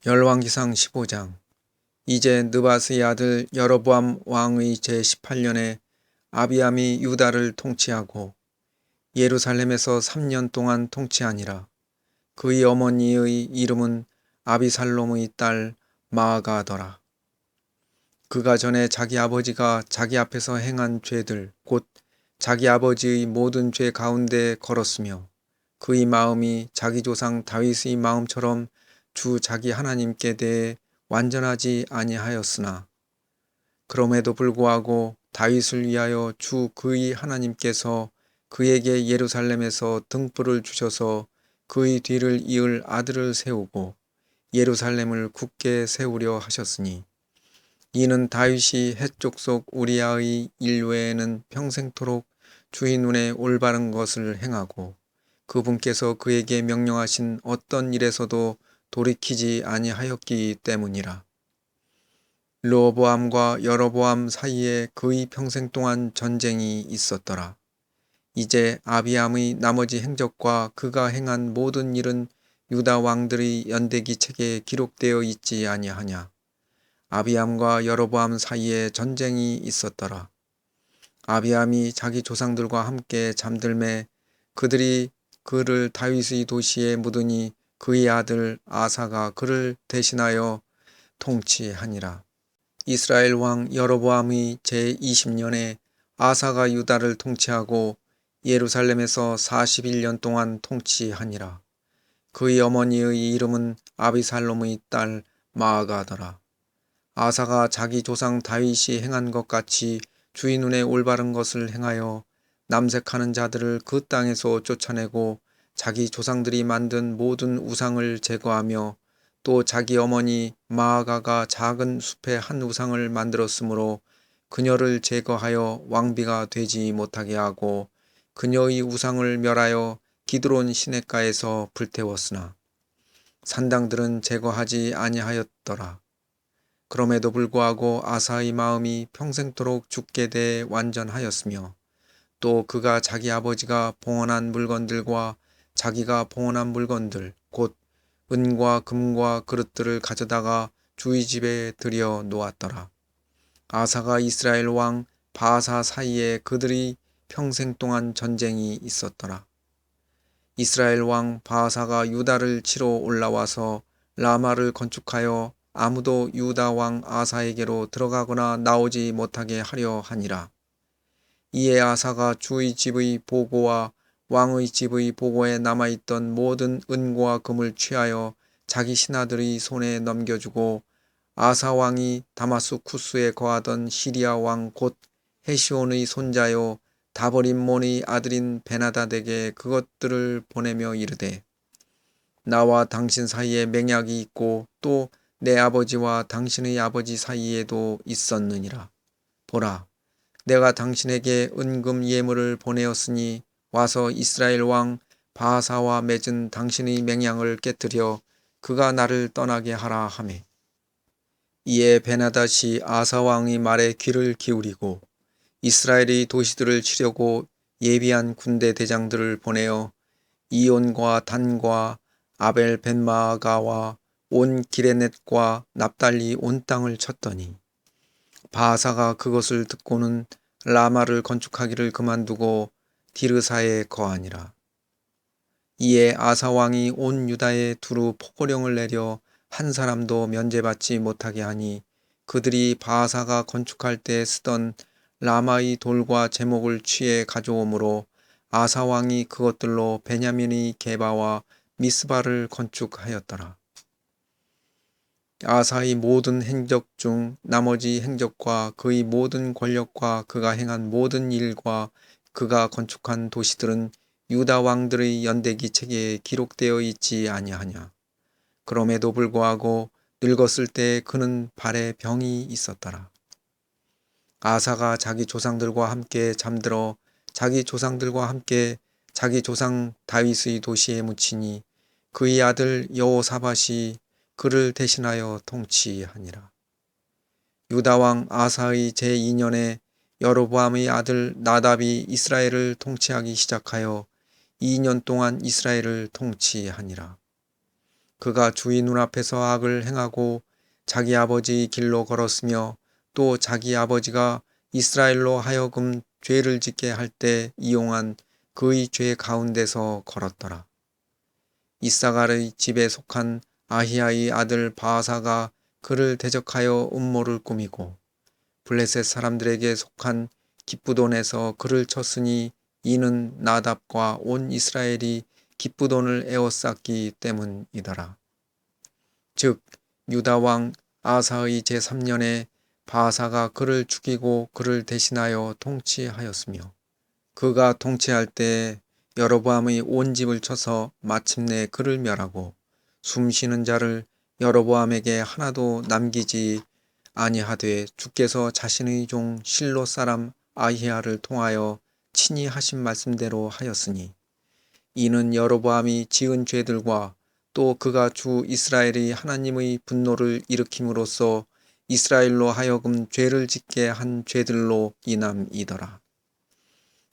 열왕기상 15장. 이제 느바스의 아들 여로보암 왕의 제18년에 아비암이 유다를 통치하고 예루살렘에서 3년 동안 통치하니라. 그의 어머니의 이름은 아비살롬의 딸 마아가더라. 그가 전에 자기 아버지가 자기 앞에서 행한 죄들 곧 자기 아버지의 모든 죄 가운데 걸었으며 그의 마음이 자기 조상 다윗의 마음처럼 주 자기 하나님께 대해 완전하지 아니하였으나 그럼에도 불구하고 다윗을 위하여 주 그의 하나님께서 그에게 예루살렘에서 등불을 주셔서 그의 뒤를 이을 아들을 세우고 예루살렘을 굳게 세우려 하셨으니 이는 다윗이 헷족속 우리아의 일 외에는 평생토록 주의 눈에 올바른 것을 행하고 그분께서 그에게 명령하신 어떤 일에서도 돌이키지 아니하였기 때문이라. 르호보암과 여로보암 사이에 그의 평생 동안 전쟁이 있었더라. 이제 아비암의 나머지 행적과 그가 행한 모든 일은 유다 왕들의 연대기 책에 기록되어 있지 아니하냐. 아비암과 여로보암 사이에 전쟁이 있었더라. 아비암이 자기 조상들과 함께 잠들매 그들이 그를 다윗의 도시에 묻으니 그의 아들 아사가 그를 대신하여 통치하니라. 이스라엘 왕 여로보암의 제20년에 아사가 유다를 통치하고 예루살렘에서 41년 동안 통치하니라. 그의 어머니의 이름은 아비살롬의 딸 마아가더라. 아사가 자기 조상 다윗이 행한 것 같이 주의 눈에 올바른 것을 행하여 남색하는 자들을 그 땅에서 쫓아내고 자기 조상들이 만든 모든 우상을 제거하며 또 자기 어머니 마아가가 작은 숲에 한 우상을 만들었으므로 그녀를 제거하여 왕비가 되지 못하게 하고 그녀의 우상을 멸하여 기드론 시냇가에서 불태웠으나 산당들은 제거하지 아니하였더라. 그럼에도 불구하고 아사의 마음이 평생토록 주께 대해 완전하였으며 또 그가 자기 아버지가 봉헌한 물건들과 자기가 봉헌한 물건들 곧 은과 금과 그릇들을 가져다가 주의 집에 들여 놓았더라. 아사가 이스라엘 왕 바아사 사이에 그들이 평생 동안 전쟁이 있었더라. 이스라엘 왕 바아사가 유다를 치러 올라와서 라마를 건축하여 아무도 유다 왕 아사에게로 들어가거나 나오지 못하게 하려 하니라. 이에 아사가 주의 집의 보고와 왕의 집의 보고에 남아있던 모든 은과 금을 취하여 자기 신하들의 손에 넘겨주고 아사 왕이 다마스쿠스에 거하던 시리아 왕 곧 헤시온의 손자요 다버림몬의 아들인 베나닷에게 그것들을 보내며 이르되 나와 당신 사이에 맹약이 있고 또 내 아버지와 당신의 아버지 사이에도 있었느니라. 보라, 내가 당신에게 은금 예물을 보내었으니 와서 이스라엘 왕 바아사와 맺은 당신의 맹약을 깨뜨려 그가 나를 떠나게 하라 하매 이에 베나닷이 아사 왕의 말에 귀를 기울이고 이스라엘의 도시들을 치려고 예비한 군대 대장들을 보내어 이온과 단과 아벨 벳마아가와 온 기레넷과 납달리 온 땅을 쳤더니 바아사가 그것을 듣고는 라마를 건축하기를 그만두고 디르사에 거하니라. 이에 아사 왕이 온 유다에 두루 포고령을 내려 한 사람도 면제받지 못하게 하니 그들이 바아사가 건축할 때 쓰던 라마의 돌과 제목을 취해 가져오므로 아사 왕이 그것들로 베냐민의 게바와 미스바를 건축하였더라. 아사의 모든 행적 중 나머지 행적과 그의 모든 권력과 그가 행한 모든 일과 그가 건축한 도시들은 유다 왕들의 연대기 책에 기록되어 있지 아니하냐. 그럼에도 불구하고 늙었을 때 그는 발에 병이 있었더라. 아사가 자기 조상들과 함께 잠들어 자기 조상들과 함께 자기 조상 다윗의 도시에 묻히니 그의 아들 여호사밧이 그를 대신하여 통치하니라. 유다 왕 아사의 제2년에 여로보암의 아들 나답이 이스라엘을 통치하기 시작하여 2년 동안 이스라엘을 통치하니라. 그가 주의 눈앞에서 악을 행하고 자기 아버지의 길로 걸었으며 또 자기 아버지가 이스라엘로 하여금 죄를 짓게 할 때 이용한 그의 죄 가운데서 걸었더라. 이사갈의 집에 속한 아히야의 아들 바아사가 그를 대적하여 음모를 꾸미고 블레셋 사람들에게 속한 기쁘돈에서 그를 쳤으니 이는 나답과 온 이스라엘이 기쁘돈을 에워쌌기 때문이더라. 즉 유다 왕 아사의 제3년에 바아사가 그를 죽이고 그를 대신하여 통치하였으며 그가 통치할 때 여로보암의 온 집을 쳐서 마침내 그를 멸하고 숨쉬는 자를 여로보암에게 하나도 남기지 아니하되 주께서 자신의 종 실로 사람 아히야를 통하여 친히 하신 말씀대로 하였으니 이는 여로보암이 지은 죄들과 또 그가 주 이스라엘의 하나님의 분노를 일으킴으로써 이스라엘로 하여금 죄를 짓게 한 죄들로 인함이더라.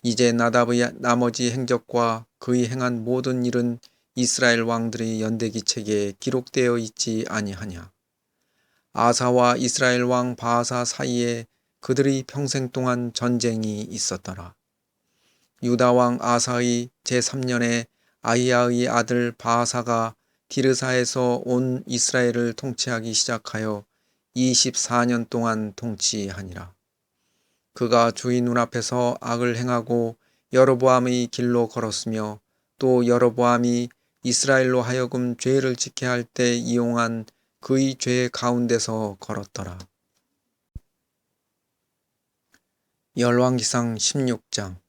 이제 나답의 나머지 행적과 그의 행한 모든 일은 이스라엘 왕들의 연대기 책에 기록되어 있지 아니하냐. 아사와 이스라엘 왕 바아사 사이에 그들의 평생 동안 전쟁이 있었더라. 유다 왕 아사의 제3년에 아히야의 아들 바아사가 디르사에서 온 이스라엘을 통치하기 시작하여 24년 동안 통치하니라. 그가 주의 눈앞에서 악을 행하고 여로보암의 길로 걸었으며 또 여로보암이 이스라엘로 하여금 죄를 짓게 할 때 이용한 그의 죄 가운데서 걸었더라. 열왕기상 16장.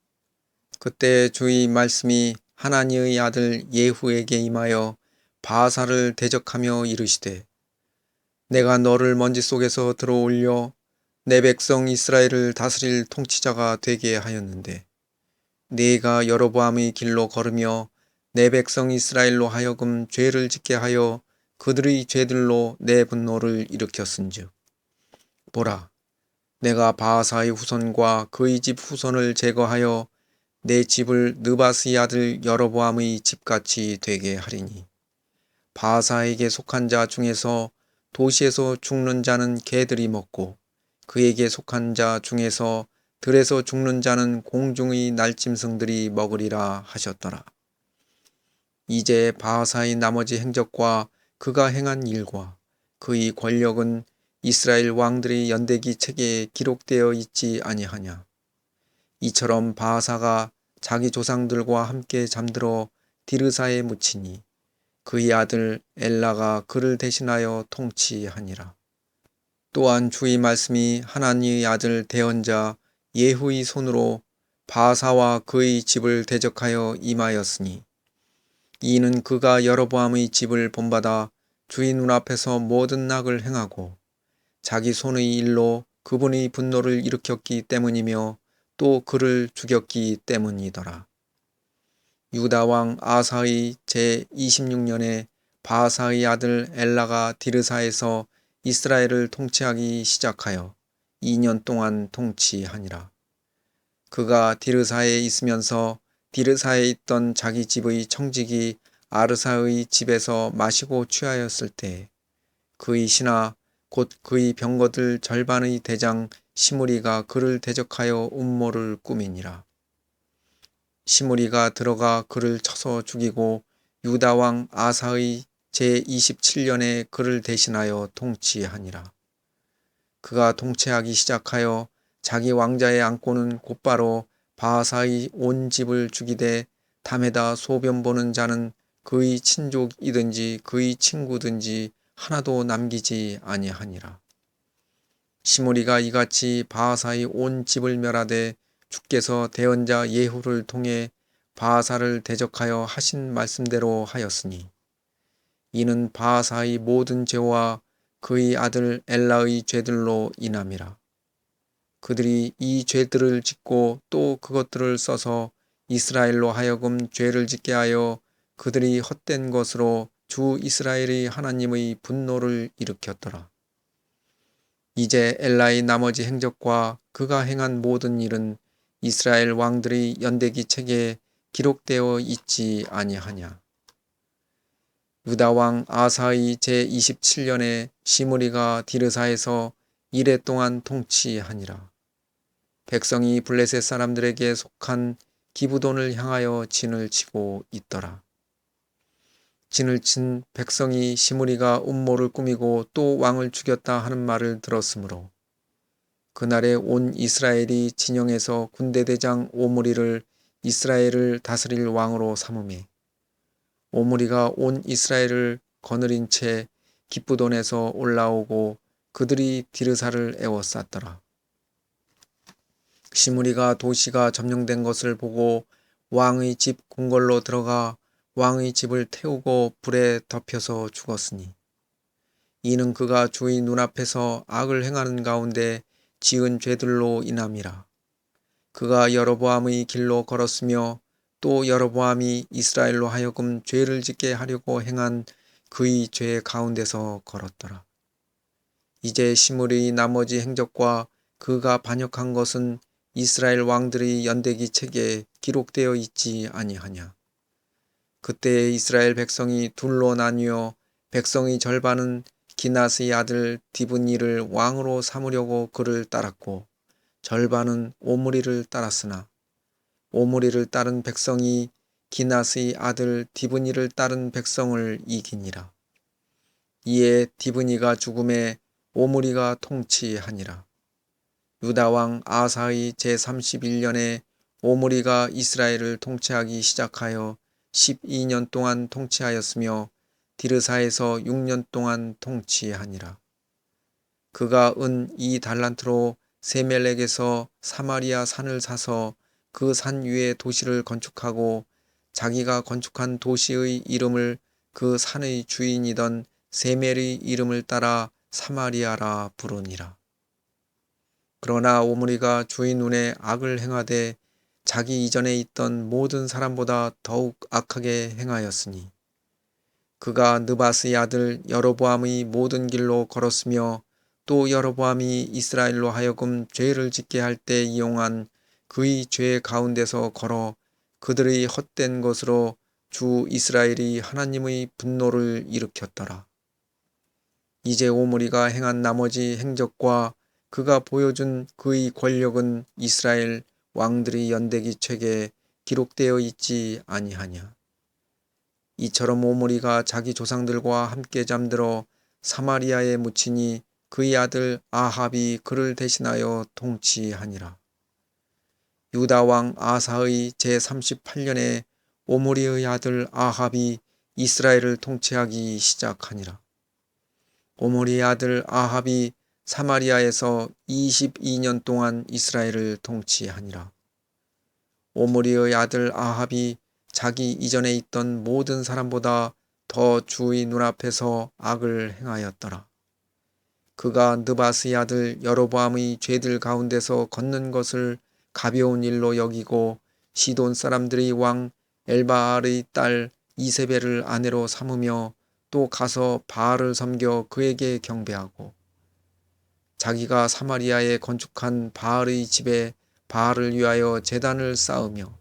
그때 주의 말씀이 하나니의 아들 예후에게 임하여 바아사를 대적하며 이르시되 내가 너를 먼지 속에서 들어올려 내 백성 이스라엘을 다스릴 통치자가 되게 하였는데 네가 여로보암의 길로 걸으며 내 백성 이스라엘로 하여금 죄를 짓게 하여 그들의 죄들로 내 분노를 일으켰은즉 보라 내가 바아사의 후손과 그의 집 후손을 제거하여 내 집을 느바스의 아들 여로보암의 집같이 되게 하리니 바아사에게 속한 자 중에서 도시에서 죽는 자는 개들이 먹고 그에게 속한 자 중에서 들에서 죽는 자는 공중의 날짐승들이 먹으리라 하셨더라. 이제 바아사의 나머지 행적과 그가 행한 일과 그의 권력은 이스라엘 왕들의 연대기 책에 기록되어 있지 아니하냐. 이처럼 바아사가 자기 조상들과 함께 잠들어 디르사에 묻히니 그의 아들 엘라가 그를 대신하여 통치하니라. 또한 주의 말씀이 하나니의 아들 대언자 예후의 손으로 바아사와 그의 집을 대적하여 임하였으니 이는 그가 여로보암의 집을 본받아 주의 눈앞에서 모든 악을 행하고 자기 손의 일로 그분의 분노를 일으켰기 때문이며 또 그를 죽였기 때문이더라. 유다 왕 아사의 제26년에 바아사의 아들 엘라가 디르사에서 이스라엘을 통치하기 시작하여 2년 동안 통치하니라. 그가 디르사에 있으면서 디르사에 있던 자기 집의 청직이 아르사의 집에서 마시고 취하였을 때 그의 신하 곧 그의 병거들 절반의 대장 시므리가 그를 대적하여 음모를 꾸미니라. 시므리가 들어가 그를 쳐서 죽이고 유다 왕 아사의 제27년에 그를 대신하여 통치하니라. 그가 통치하기 시작하여 자기 왕자에 앉고는 곧바로 바아사의 온 집을 죽이되 담에다 소변 보는 자는 그의 친족이든지 그의 친구든지 하나도 남기지 아니하니라. 시므리가 이같이 바아사의 온 집을 멸하되 주께서 대언자 예후를 통해 바아사를 대적하여 하신 말씀대로 하였으니 이는 바아사의 모든 죄와 그의 아들 엘라의 죄들로 인함이라. 그들이 이 죄들을 짓고 또 그것들을 써서 이스라엘로 하여금 죄를 짓게 하여 그들이 헛된 것으로 주 이스라엘의 하나님의 분노를 일으켰더라. 이제 엘라의 나머지 행적과 그가 행한 모든 일은 이스라엘 왕들의 연대기 책에 기록되어 있지 아니하냐. 유다 왕 아사의 제27년에 시므리가 디르사에서 이레 동안 통치하니라. 백성이 블레셋 사람들에게 속한 기브돈을 향하여 진을 치고 있더라. 진을 친 백성이 시므리가 음모를 꾸미고 또 왕을 죽였다 하는 말을 들었으므로 그날에 온 이스라엘이 진영에서 군대대장 오므리를 이스라엘을 다스릴 왕으로 삼으매 오므리가 온 이스라엘을 거느린 채 기브돈에서 올라오고 그들이 디르사를 에워쌌더라. 시므리가 도시가 점령된 것을 보고 왕의 집 궁궐로 들어가 왕의 집을 태우고 불에 덮여서 죽었으니 이는 그가 주의 눈앞에서 악을 행하는 가운데 지은 죄들로 인함이라. 그가 여로보암의 길로 걸었으며 또 여로보암이 이스라엘로 하여금 죄를 짓게 하려고 행한 그의 죄 가운데서 걸었더라. 이제 시므리의 나머지 행적과 그가 반역한 것은 이스라엘 왕들의 연대기 책에 기록되어 있지 아니하냐. 그때 이스라엘 백성이 둘로 나뉘어 백성의 절반은 기낫의 아들 디브니를 왕으로 삼으려고 그를 따랐고 절반은 오므리를 따랐으나 오므리를 따른 백성이 기낫의 아들 디브니를 따른 백성을 이기니라. 이에 디브니가 죽음에 오므리가 통치하니라. 유다 왕 아사의 제31년에 오므리가 이스라엘을 통치하기 시작하여 12년 동안 통치하였으며 디르사에서 6년 동안 통치하니라. 그가 은 2달란트로 세멜렉에서 사마리아 산을 사서 그 산 위에 도시를 건축하고 자기가 건축한 도시의 이름을 그 산의 주인이던 세멜의 이름을 따라 사마리아라 부르니라. 그러나 오므리가 주의 눈에 악을 행하되 자기 이전에 있던 모든 사람보다 더욱 악하게 행하였으니 그가 느바스의 아들 여로보암의 모든 길로 걸었으며 또 여로보암이 이스라엘로 하여금 죄를 짓게 할 때 이용한 그의 죄 가운데서 걸어 그들의 헛된 것으로 주 이스라엘이 하나님의 분노를 일으켰더라. 이제 오므리가 행한 나머지 행적과 그가 보여준 그의 권력은 이스라엘 왕들의 연대기 책에 기록되어 있지 아니하냐. 이처럼 오므리가 자기 조상들과 함께 잠들어 사마리아에 묻히니 그의 아들 아합이 그를 대신하여 통치하니라. 유다 왕 아사의 제38년에 오므리의 아들 아합이 이스라엘을 통치하기 시작하니라. 오므리의 아들 아합이 사마리아에서 22년 동안 이스라엘을 통치하니라. 오므리의 아들 아합이 자기 이전에 있던 모든 사람보다 더 주의 눈앞에서 악을 행하였더라. 그가 느바스의 아들 여로보암의 죄들 가운데서 걷는 것을 가벼운 일로 여기고 시돈 사람들의 왕 엘바알의 딸 이세벨을 아내로 삼으며 또 가서 바알을 섬겨 그에게 경배하고 자기가 사마리아에 건축한 바알의 집에 바알을 위하여 제단을 쌓으며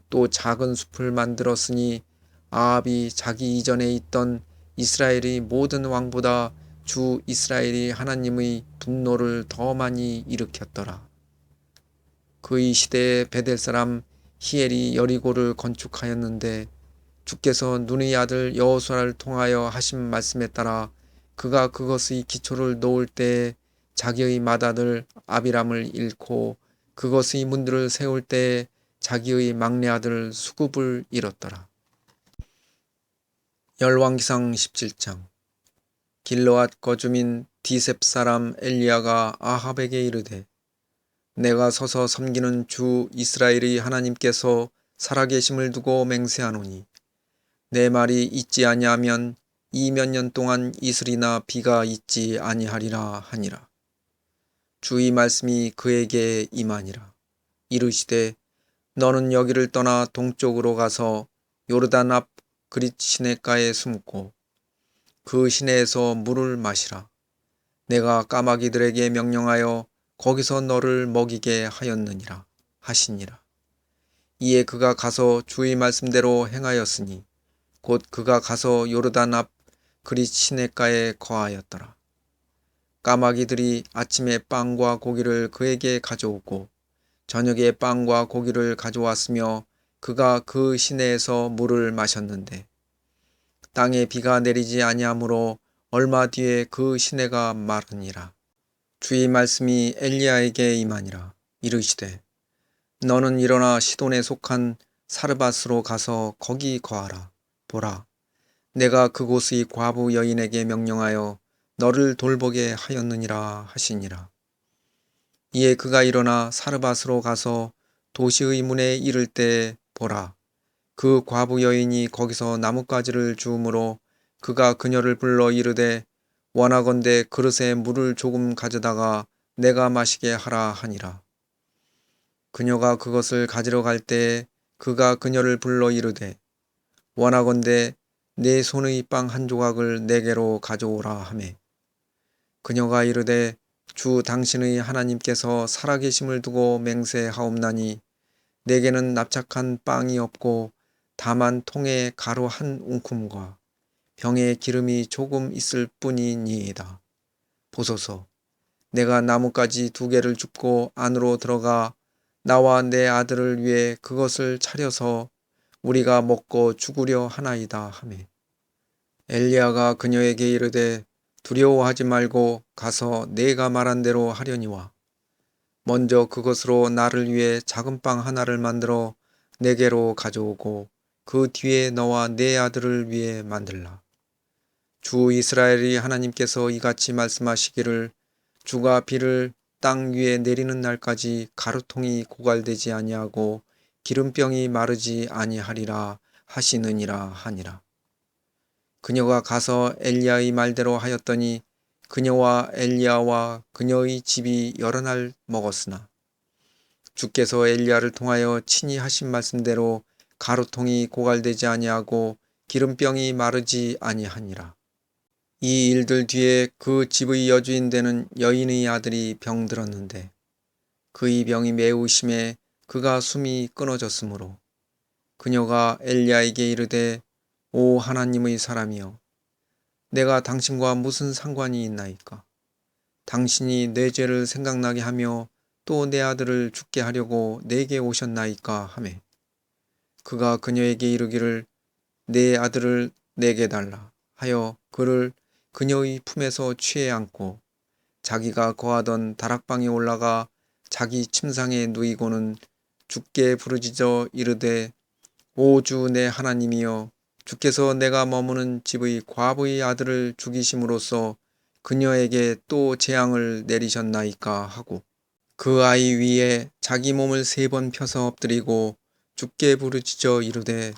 또 작은 숲을 만들었으니 아합이 자기 이전에 있던 이스라엘의 모든 왕보다 주 이스라엘이 하나님의 분노를 더 많이 일으켰더라. 그의 시대에 베델 사람 히엘이 여리고를 건축하였는데 주께서 눈의 아들 여호수아를 통하여 하신 말씀에 따라 그가 그것의 기초를 놓을 때에 자기의 맏아들 아비람을 잃고 그것의 문들을 세울 때에 자기의 막내 아들 수굽을 잃었더라. 열왕기상 17장. 길르앗 거주민 디셉 사람 엘리야가 아합에게 이르되 내가 서서 섬기는 주 이스라엘의 하나님께서 살아계심을 두고 맹세하노니 내 말이 있지 아니하면 이 몇 년 동안 이슬이나 비가 있지 아니하리라 하니라. 주의 말씀이 그에게 임하니라. 이르시되 너는 여기를 떠나 동쪽으로 가서 요르단 앞 그릿 시내가에 숨고 그 시내에서 물을 마시라. 내가 까마귀들에게 명령하여 거기서 너를 먹이게 하였느니라 하시니라. 이에 그가 가서 주의 말씀대로 행하였으니 곧 그가 가서 요르단 앞 그릿 시냇가에 거하였더라. 까마귀들이 아침에 빵과 고기를 그에게 가져오고 저녁에 빵과 고기를 가져왔으며 그가 그 시내에서 물을 마셨는데 땅에 비가 내리지 아니하므로 얼마 뒤에 그 시내가 마르니라. 주의 말씀이 엘리야에게 임하니라. 이르시되 너는 일어나 시돈에 속한 사르밧으로 가서 거기 거하라. 보라, 내가 그곳의 과부 여인에게 명령하여 너를 돌보게 하였느니라 하시니라. 이에 그가 일어나 사르밧으로 가서 도시의 문에 이를 때 보라, 그 과부 여인이 거기서 나뭇가지를 주우므로 그가 그녀를 불러 이르되 원하건대 그릇에 물을 조금 가져다가 내가 마시게 하라 하니라. 그녀가 그것을 가지러 갈 때에 그가 그녀를 불러 이르되 원하건대 내 손의 빵 한 조각을 내게로 가져오라 하매 그녀가 이르되 주 당신의 하나님께서 살아계심을 두고 맹세하옵나니 내게는 납작한 빵이 없고 다만 통에 가루 한 움큼과 병에 기름이 조금 있을 뿐이니이다. 보소서, 내가 나뭇가지 2개를 줍고 안으로 들어가 나와 내 아들을 위해 그것을 차려서 우리가 먹고 죽으려 하나이다 하매 엘리야가 그녀에게 이르되 두려워하지 말고 가서 내가 말한 대로 하려니와 먼저 그것으로 나를 위해 작은 빵 하나를 만들어 내게로 가져오고 그 뒤에 너와 내 아들을 위해 만들라. 주 이스라엘의 하나님께서 이같이 말씀하시기를 주가 비를 땅 위에 내리는 날까지 가루통이 고갈되지 아니하고 기름병이 마르지 아니하리라 하시느니라 하니라. 그녀가 가서 엘리야의 말대로 하였더니 그녀와 엘리야와 그녀의 집이 여러 날 먹었으나 주께서 엘리야를 통하여 친히 하신 말씀대로 가루통이 고갈되지 아니하고 기름병이 마르지 아니하니라. 이 일들 뒤에 그 집의 여주인 되는 여인의 아들이 병들었는데 그의 병이 매우 심해 그가 숨이 끊어졌으므로 그녀가 엘리야에게 이르되 오 하나님의 사람이여 내가 당신과 무슨 상관이 있나이까. 당신이 내 죄를 생각나게 하며 또 내 아들을 죽게 하려고 내게 오셨나이까 하매 그가 그녀에게 이르기를 내 아들을 내게 달라 하여 그를 그녀의 품에서 취해 안고 자기가 거하던 다락방에 올라가 자기 침상에 누이고는 주께 부르짖어 이르되 오 주 내 하나님이여 주께서 내가 머무는 집의 과부의 아들을 죽이심으로써 그녀에게 또 재앙을 내리셨나이까 하고 그 아이 위에 자기 몸을 3번 펴서 엎드리고 주께 부르짖어 이르되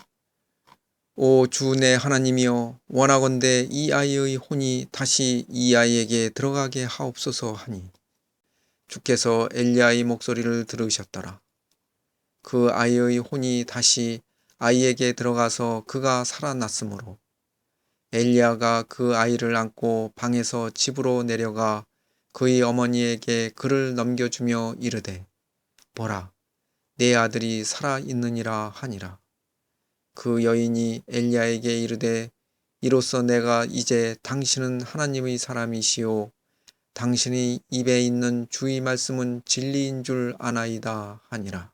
오 주 내 하나님이여 원하건대 이 아이의 혼이 다시 이 아이에게 들어가게 하옵소서 하니 주께서 엘리야의 목소리를 들으셨더라. 그 아이의 혼이 다시 아이에게 들어가서 그가 살아났으므로 엘리야가 그 아이를 안고 방에서 집으로 내려가 그의 어머니에게 그를 넘겨주며 이르되 보라 내 아들이 살아 있느니라 하니라. 그 여인이 엘리야에게 이르되 이로써 내가 이제 당신은 하나님의 사람이시오 당신의 입에 있는 주의 말씀은 진리인 줄 아나이다 하니라.